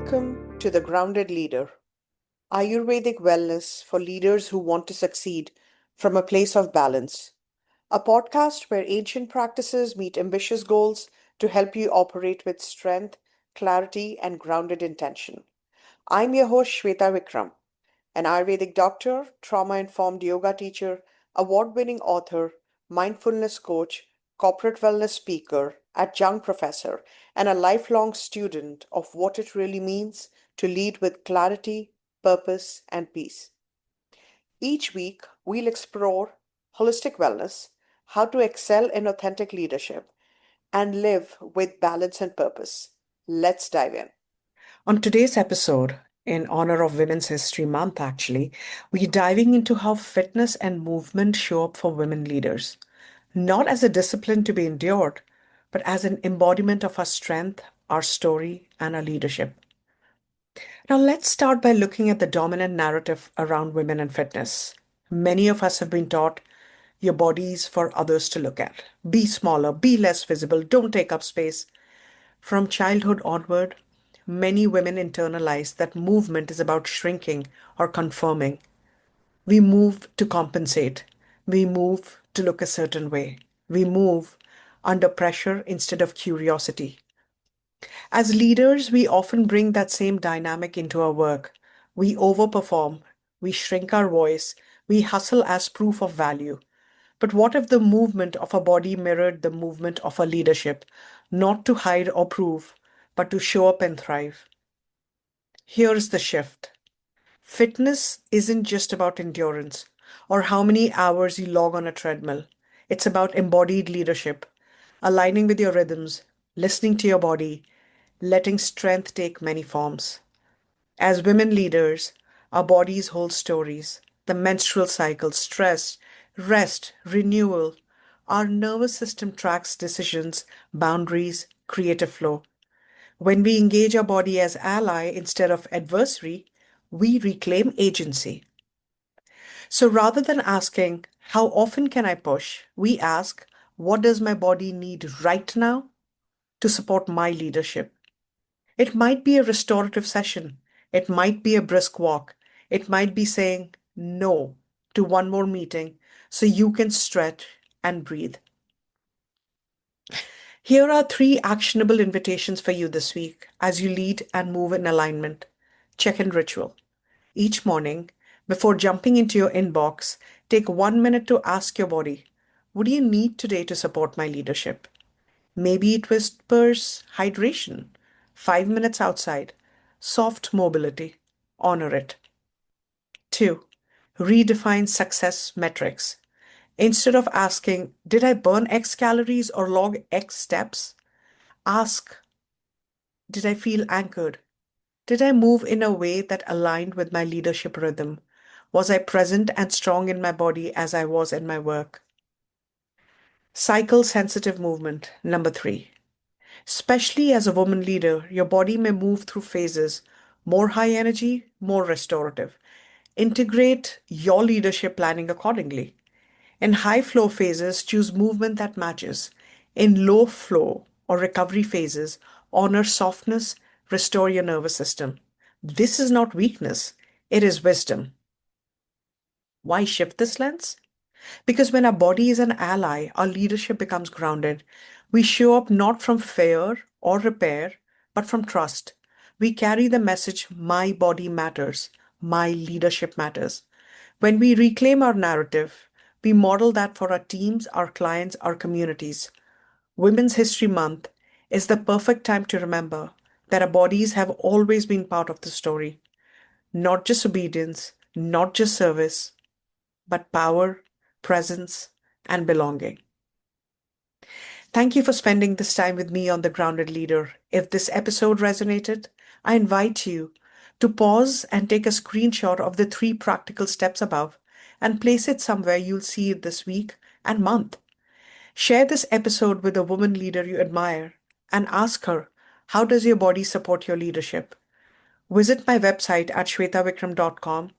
Welcome to The Grounded Leader, Ayurvedic wellness for leaders who want to succeed from a place of balance. A podcast where ancient practices meet ambitious goals to help you operate with strength, clarity, and grounded intention. I'm your host, Sweta Vikram, an Ayurvedic doctor, trauma informed yoga teacher, award winning author, mindfulness coach, corporate wellness speaker, adjunct professor, and a lifelong student of what it really means to lead with clarity, purpose, and peace. Each week, we'll explore holistic wellness, how to excel in authentic leadership, and live with balance and purpose. Let's dive in. On today's episode, in honor of Women's History Month, actually, we're diving into how fitness and movement show up for women leaders, not as a discipline to be endured, but as an embodiment of our strength, our story, and our leadership. Now, let's start by looking at the dominant narrative around women and fitness. Many of us have been taught your body is for others to look at. Be smaller, be less visible, don't take up space. From childhood onward, many women internalize that movement is about shrinking or conforming. We move to compensate. We move to look a certain way. We move under pressure instead of curiosity. As leaders, we often bring that same dynamic into our work. We overperform, we shrink our voice, we hustle as proof of value. But what if the movement of a body mirrored the movement of a leadership, not to hide or prove, but to show up and thrive? Here's the shift. Fitness isn't just about endurance or how many hours you log on a treadmill. It's about embodied leadership, aligning with your rhythms, listening to your body, letting strength take many forms. As women leaders, our bodies hold stories: the menstrual cycle, stress, rest, renewal. Our nervous system tracks decisions, boundaries, creative flow. When we engage our body as ally instead of adversary, we reclaim agency. So rather than asking, how often can I push? We ask, what does my body need right now to support my leadership? It might be a restorative session. It might be a brisk walk. It might be saying no to one more meeting so you can stretch and breathe. Here are three actionable invitations for you this week as you lead and move in alignment. Check in ritual. Each morning, before jumping into your inbox, take 1 minute to ask your body, what do you need today to support my leadership? Maybe it whispers hydration, 5 minutes outside, soft mobility. Honor it. Two, redefine success metrics. Instead of asking, did I burn X calories or log X steps? Ask, did I feel anchored? Did I move in a way that aligned with my leadership rhythm? Was I present and strong in my body as I was in my work? Cycle sensitive movement. Number three. Especially as a woman leader, your body may move through phases: more high energy, more restorative. Integrate your leadership planning accordingly. In high flow phases, choose movement that matches. In low flow or recovery phases, honor softness, restore your nervous system. This is not weakness, it is wisdom. Why shift this lens? Because when our body is an ally, our leadership becomes grounded. We show up not from fear or repair, but from trust. We carry the message, my body matters, my leadership matters. When we reclaim our narrative, we model that for our teams, our clients, our communities. Women's History Month is the perfect time to remember that our bodies have always been part of the story. Not just obedience, not just service, but power, presence, and belonging. Thank you for spending this time with me on The Grounded Leader. If this episode resonated, I invite you to pause and take a screenshot of the three practical steps above and place it somewhere you'll see it this week and month. Share this episode with a woman leader you admire and ask her, how does your body support your leadership? Visit my website at shwetavikram.com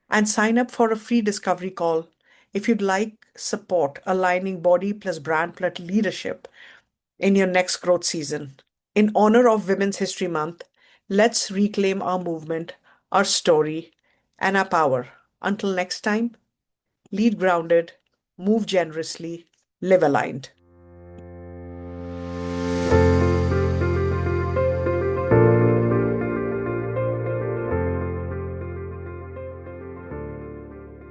and sign up for a free discovery call if you'd like support aligning body plus brand plus leadership in your next growth season. In honor of Women's History Month, Let's reclaim our movement, our story, and our power. Until next time, lead grounded, move generously, live aligned.